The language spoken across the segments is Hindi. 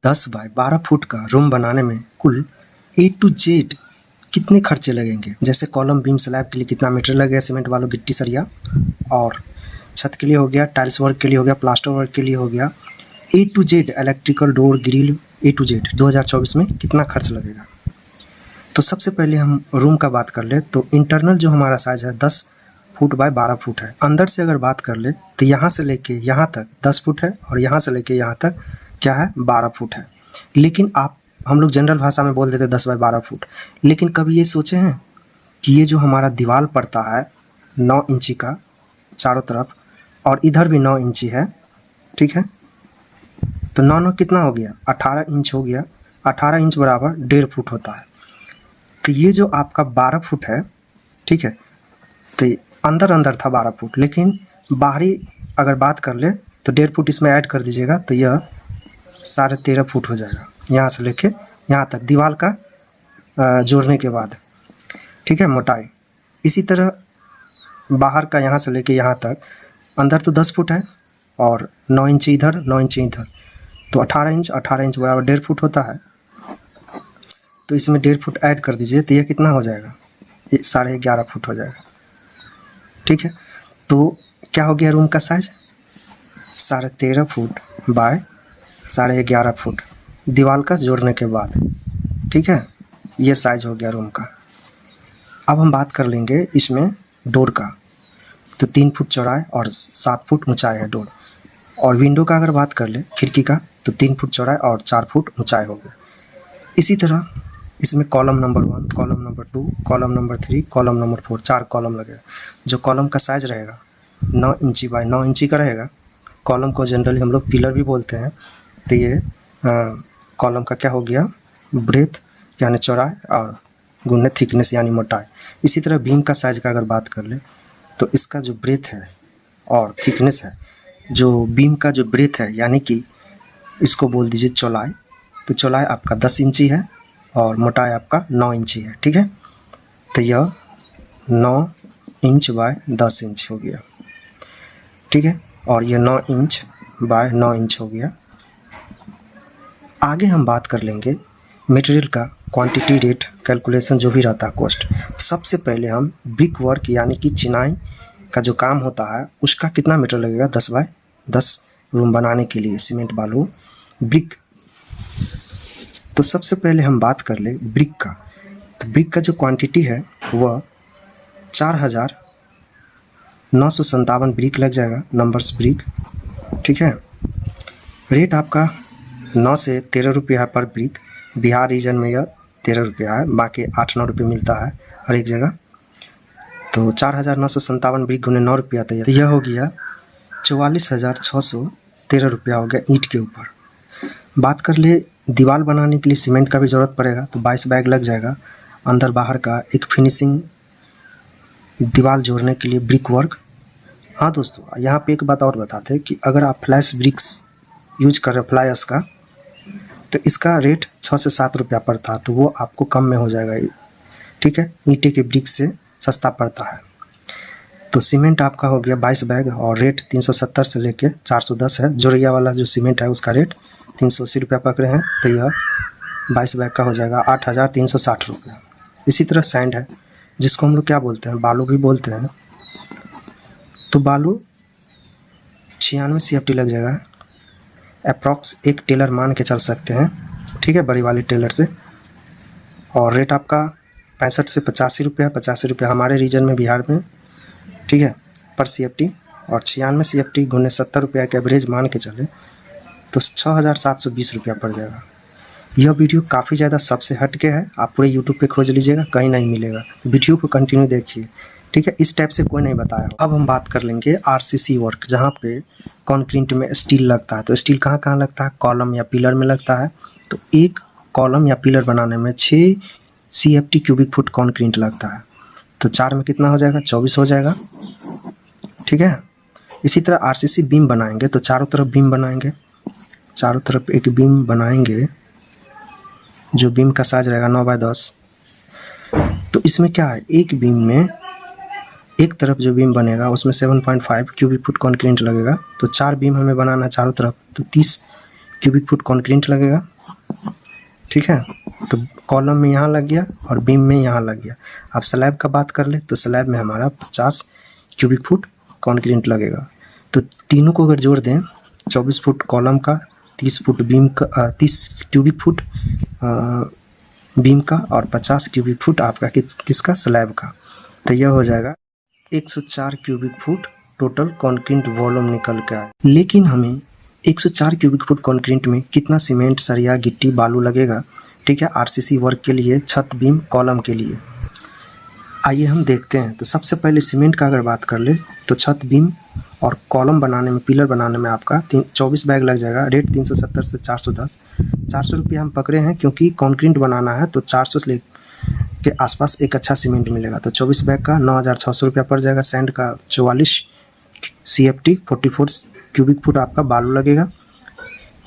10 बाय 12 फुट का रूम बनाने में कुल A to Z कितने खर्चे लगेंगे। जैसे कॉलम बीम स्लैब के लिए कितना मीटर लगेगा, सीमेंट वालों गिट्टी सरिया, और छत के लिए हो गया, टाइल्स वर्क के लिए हो गया, प्लास्टर वर्क के लिए हो गया, A to Z electrical door grill A to Z 2024 में कितना खर्च लगेगा। तो सबसे पहले हम रूम का बात कर ले तो इंटरनल जो हमारा साइज है 10 फुट बाय 12 फुट है। अंदर से अगर बात कर ले तो यहाँ से लेके यहाँ तक 10 फुट है और यहाँ से लेके यहाँ तक क्या है 12 फुट है। लेकिन हम लोग जनरल भाषा में बोल देते 10 बाय 12 फुट। लेकिन कभी ये सोचे हैं कि ये जो हमारा दीवार पड़ता है 9 इंची का चारों तरफ और इधर भी 9 इंची है, ठीक है, तो 9 कितना हो गया 18 इंच हो गया। 18 इंच बराबर 1.5 फुट होता है। तो ये जो आपका 12 फुट है, ठीक है, तो अंदर था 12 फुट, लेकिन बाहरी अगर बात कर ले तो 1.5 फुट इसमें ऐड कर दीजिएगा तो यह 13.5 फुट हो जाएगा यहाँ से लेके यहाँ तक दीवार का जोड़ने के बाद, ठीक है, मोटाई। इसी तरह बाहर का यहाँ से लेके यहाँ तक अंदर तो 10 फुट है और 9 इंच इधर 9 इंच इधर, तो 18 इंच बराबर 1.5 फुट होता है। तो इसमें 1.5 फुट ऐड कर दीजिए तो यह कितना हो जाएगा, ये 11.5 फुट हो जाएगा, ठीक है। तो क्या हो गया रूम का साइज 13.5 फुट बाय 11.5 फुट दीवार का जोड़ने के बाद, ठीक है, ये साइज हो गया रूम का। अब हम बात कर लेंगे इसमें डोर का। तो 3 फुट चौड़ाई और 7 फुट ऊंचाई है डोर। और विंडो का अगर बात कर ले खिड़की का तो 3 फुट चौड़ाई और 4 फुट ऊंचाई हो गया। इसी तरह इसमें column number 1, column number 2, column number 3, column number 4, 4 column लगेगा। जो कॉलम का साइज रहेगा 9 इंची बाय 9 इंची का रहेगा। कॉलम को जनरली हम लोग पिलर भी बोलते हैं। तो ये कॉलम का क्या हो गया ब्रेथ यानी चौड़ाई और गुने थिकनेस यानी मोटाई। इसी तरह बीम का साइज का अगर बात कर ले तो इसका जो ब्रेथ है और थिकनेस है, जो बीम का जो ब्रेथ है यानी कि इसको बोल दीजिए चौड़ाई, तो चौड़ाई आपका 10 इंची है और मोटाई आपका 9 इंची है, ठीक है। तो यह 9 इंच बाय 10 इंच हो गया, ठीक है, और यह 9 इंच बाय 9 इंच हो गया। आगे हम बात कर लेंगे मटेरियल का क्वांटिटी रेट कैलकुलेशन जो भी रहता है कॉस्ट। सबसे पहले हम ब्रिक वर्क यानी कि चिनाई का जो काम होता है उसका कितना मीटर लगेगा 10 बाय 10 रूम बनाने के लिए सीमेंट बालू ब्रिक। तो सबसे पहले हम बात कर ले ब्रिक का। तो ब्रिक का जो क्वांटिटी है वह 4,957 ब्रिक लग जाएगा, नंबर्स ब्रिक, ठीक है। रेट आपका 9 से 13 रुपया है पर ब्रिक। बिहार रीजन में यह 13 रुपया है, बाकी 8-9 रुपये मिलता है हर एक जगह। तो 4,957 ब्रिक गुने 9 रुपया तो यह हो गया 44,613 रुपया हो गया ईंट के ऊपर। बात कर ले दीवार बनाने के लिए सीमेंट का भी ज़रूरत पड़ेगा तो 22 बैग लग जाएगा अंदर बाहर का एक फिनिशिंग दीवार जोड़ने के लिए ब्रिक वर्क। हाँ दोस्तों, यहाँ पे एक बात और बताते हैं कि अगर आप फ्लैश ब्रिक्स यूज कर रहे हो फ्लायर्स का तो इसका रेट 6 से 7 रुपया पड़ता है, तो वो आपको कम में हो जाएगा, ठीक है, ईंटे के ब्रिक्स से सस्ता पड़ता है। तो सीमेंट आपका हो गया 22 बैग और रेट 370 से लेके 410 है। जोरिया वाला जो सीमेंट है उसका रेट 380 रुपया पकड़े हैं, तो यह 22 बैग का हो जाएगा 8,360 रुपया। इसी तरह सैंड है जिसको हम लोग क्या बोलते हैं बालू भी बोलते हैं। तो बालू 96 CFT लग जाएगा अप्रॉक्स, एक टेलर मान के चल सकते हैं, ठीक है, बड़ी वाली टेलर से। और रेट आपका 65 से 85 रुपया, 85 रुपया हमारे रीजन में बिहार में, ठीक है, पर CFT। और 96 CFT गुने 70 रुपया के एवरेज मान के चले तो 6,720 रुपया पड़ जाएगा। यह वीडियो काफ़ी ज़्यादा सबसे हट के है, आप पूरे यूट्यूब पे खोज लीजिएगा, कहीं नहीं मिलेगा। वीडियो को कंटिन्यू देखिए, ठीक है, इस टाइप से कोई नहीं बताया। अब हम बात कर लेंगे RCC वर्क, जहाँ पे कंक्रीट में स्टील लगता है। तो स्टील कहाँ कहाँ लगता है, कॉलम या पिलर में लगता है। तो एक कॉलम या पिलर बनाने में 6 CFT क्यूबिक फुट कंक्रीट लगता है। तो 4 में कितना हो जाएगा 24 हो जाएगा, ठीक है। इसी तरह RCC बीम बनाएंगे तो चारों तरफ बीम बनाएंगे, चारों तरफ एक बीम बनाएंगे जो बीम का साइज रहेगा 9 बाय 10। तो इसमें क्या है, एक बीम में एक तरफ जो बीम बनेगा उसमें 7.5 क्यूबिक फुट कंक्रीट लगेगा। तो 4 बीम हमें बनाना है चारों तरफ, तो 30 क्यूबिक फुट कंक्रीट लगेगा। ठीक है। तो कॉलम में यहाँ लग गया और बीम में यहाँ लग गया। अब स्लैब का बात कर ले तो स्लैब में हमारा 50 क्यूबिक फुट कंक्रीट लगेगा। तो तीनों को अगर जोड़ दें, 24 फुट कॉलम का, 30 फुट बीम का, 30 क्यूबिक फुट बीम का और 50 क्यूबिक फुट आपका किसका, स्लैब का। तो यह हो जाएगा 104 cubic foot total concrete volume निकल के आए। लेकिन हमें 104 क्यूबिक फुट कंक्रीट में कितना सीमेंट, सरिया, गिट्टी, बालू लगेगा, ठीक है, आरसीसी वर्क के लिए, छत, बीम, कॉलम के लिए। आइए हम देखते हैं। तो सबसे पहले सीमेंट का अगर बात कर ले तो छत, बीम और कॉलम बनाने में, पिलर बनाने में आपका 24 बैग लग जाएगा। रेट 370 से 410, 400 रुपये हम पकड़े हैं क्योंकि कंक्रीट बनाना है तो 400 के आसपास एक अच्छा सीमेंट मिलेगा। तो 24 बैग का 9600 रुपया पड़ जाएगा। सैंड का 44 CFT 44 क्यूबिक फुट आपका बालू लगेगा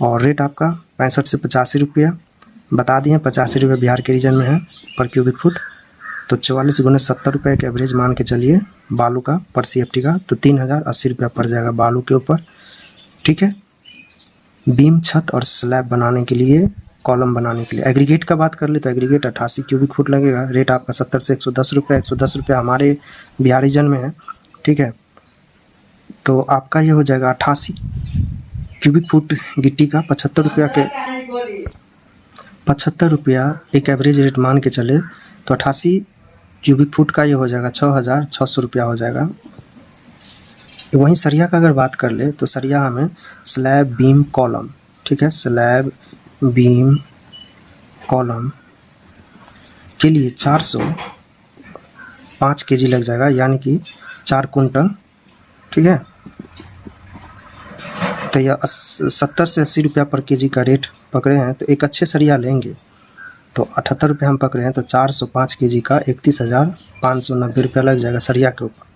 और रेट आपका 65 से 85 रुपया बता दिए। 85 रुपये बिहार के रीजन में है पर क्यूबिक फुट। तो 44 गुने 70 रुपये के एवरेज मान के चलिए बालू का पर CFT का। तो 3080 रुपया पड़ जाएगा बालू के ऊपर, ठीक है। बीम, छत और स्लैब बनाने के लिए, कॉलम बनाने के लिए। एग्रीगेट का बात कर ले तो एग्रीगेट 88 क्यूबिक फुट लगेगा। रेट आपका 70 से 110 रुपये। 110 रुपये हमारे बिहार रीजन में है, ठीक है। तो आपका ये हो जाएगा 88 क्यूबिक फुट गिट्टी का 75 रुपया के, 75 रुपया एक एवरेज रेट मान के चले तो 88 क्यूबिक फुट का ये हो जाएगा 6600 रुपया हो जाएगा। वहीं सरिया का अगर बात कर ले तो सरिया हमें स्लैब, बीम, कॉलम, ठीक है, स्लैब, बीम, कॉलम के लिए 405 kg लग जाएगा, यानी कि 4 कुंटल, ठीक है। तो यह 70 से 80 रुपया पर केजी का रेट पकड़े हैं। तो एक अच्छे सरिया लेंगे तो 78 रुपये हम पकड़े हैं। तो 405 kg का 31,590 रुपया लग जाएगा सरिया के ऊपर,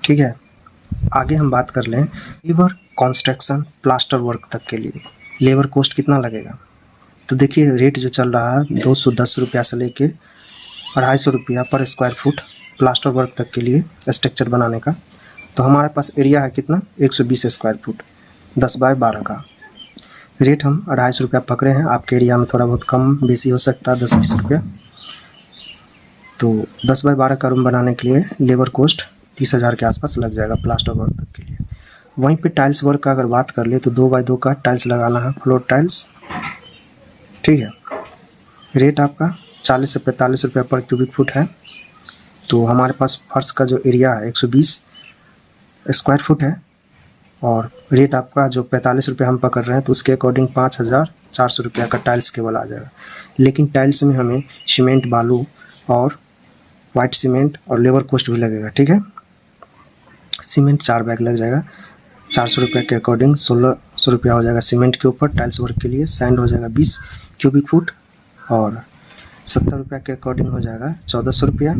ठीक है। आगे हम बात कर लें लेबर, कंस्ट्रक्शन, प्लास्टर वर्क तक के लिए लेबर कॉस्ट कितना लगेगा। तो देखिए रेट जो चल रहा है 210 रुपया से लेके 250 रुपया पर स्क्वायर फुट प्लास्टर वर्क तक के लिए स्ट्रक्चर बनाने का। तो हमारे पास एरिया है कितना, 120 स्क्वायर फुट, 10 बाय 12 का। रेट हम 250 रुपया पकड़े हैं। आपके एरिया में थोड़ा बहुत कम बेसी हो सकता है, 10-20 रुपया। तो 10 बाय 12 का रूम बनाने के लिए लेबर कॉस्ट 30,000 के आसपास लग जाएगा प्लास्टर वर्क तक के लिए। वहीं पे टाइल्स वर्क का अगर बात कर ले तो 2 बाय 2 का टाइल्स लगाना है, फ्लोर टाइल्स, ठीक है। रेट आपका 40 से 45 रुपया पर क्यूबिक फुट है। तो हमारे पास फर्श का जो एरिया है 120 स्क्वायर फुट है और रेट आपका जो 45 रुपये हम पकड़ रहे हैं तो उसके अकॉर्डिंग 5400 रुपया का टाइल्स केवल आ जाएगा। लेकिन टाइल्स में हमें सीमेंट, बालू और वाइट सीमेंट और लेबर कॉस्ट भी लगेगा, ठीक है। सीमेंट 4 बैग लग जाएगा, 400 रुपये के अकॉर्डिंग 1600 रुपया हो जाएगा सीमेंट के ऊपर टाइल्स वर्क के लिए। सैंड हो जाएगा 20 क्यूबिक फुट और 70 रुपये के अकॉर्डिंग हो जाएगा 1400 रुपया।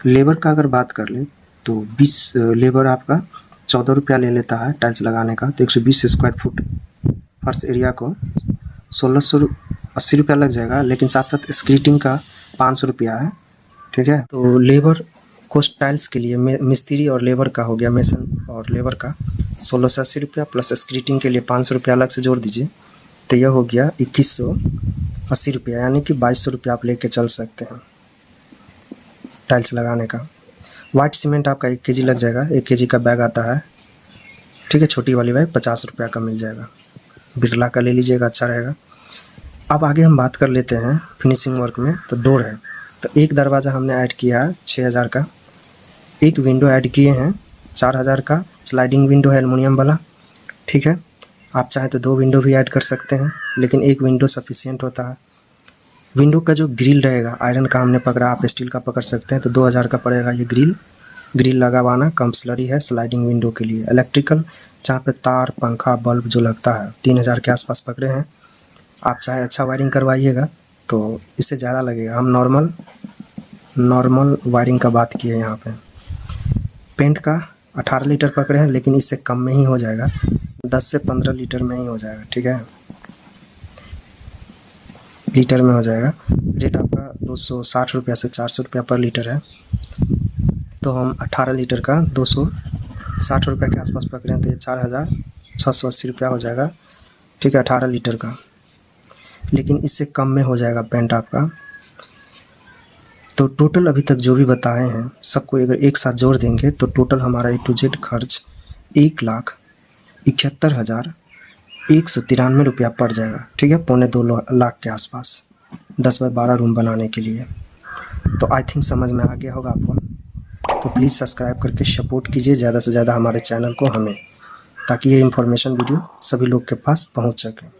लेबर का अगर बात कर ले तो 20 लेबर आपका 14 रुपया ले लेता है टाइल्स लगाने का। तो 120 स्क्वायर फुट फर्श एरिया को 1680 रुपया लग जाएगा। लेकिन साथ साथ स्क्रीटिंग का 500 रुपया है, ठीक है। तो लेबर कॉस्ट टाइल्स के लिए मिस्त्री और लेबर का हो गया, मेसन और लेबर का 1680 रुपया प्लस स्क्रीटिंग के लिए 500 रुपया अलग से जोड़ दीजिए। तो यह हो गया 2180 रुपया, यानी कि 2200 रुपया आप लेके चल सकते हैं टाइल्स लगाने का। वाइट सीमेंट आपका 1 kg लग जाएगा, 1 kg का बैग आता है, ठीक है। छोटी वाली बैग 50 रुपया का मिल जाएगा, बिरला का ले लीजिएगा, अच्छा रहेगा। अब आगे हम बात कर लेते हैं फिनिशिंग वर्क में। तो डोर है, तो एक दरवाज़ा हमने ऐड किया है 6000 का, एक विंडो ऐड किए हैं 4000 का, स्लाइडिंग विंडो है एलुमिनियम वाला, ठीक है। आप चाहें तो 2 विंडो भी ऐड कर सकते हैं, लेकिन एक विंडो सफिशियंट होता है। विंडो का जो ग्रिल रहेगा आयरन का हमने पकड़ा, आप स्टील का पकड़ सकते हैं। तो 2000 का पड़ेगा ये ग्रिल लगवाना कंपल्सरी है स्लाइडिंग विंडो के लिए। इलेक्ट्रिकल जहाँ पे तार, पंखा, बल्ब जो लगता है 3000 के आसपास पकड़े हैं। आप चाहे अच्छा वायरिंग करवाइएगा तो इससे ज़्यादा लगेगा। हम नॉर्मल वायरिंग का बात किए यहाँ पे। पेंट का 18 लीटर पकड़े हैं, लेकिन इससे कम में ही हो जाएगा, 10 से 15 लीटर में ही हो जाएगा, ठीक है, लीटर में हो जाएगा। रेट आपका 260 रुपया से 400 रुपया पर लीटर है। तो हम 18 लीटर का 260 रुपये के आसपास पकड़े हैं, तो ये 4680 रुपया हो जाएगा, ठीक है, 18 लीटर का। लेकिन इससे कम में हो जाएगा पेंट आपका। तो टोटल अभी तक जो भी बताए हैं सबको अगर एक साथ जोड़ देंगे तो टोटल हमारा A to Z खर्च 1,71,193 रुपया पड़ जाएगा, ठीक है, 2.25 के आसपास 10 बाय 12 रूम बनाने के लिए। तो आई थिंक समझ में आ गया होगा आपको। तो प्लीज़ सब्सक्राइब करके सपोर्ट कीजिए ज़्यादा से ज़्यादा हमारे चैनल को हमें, ताकि ये इन्फॉर्मेशन वीडियो सभी लोग के पास पहुंच सके।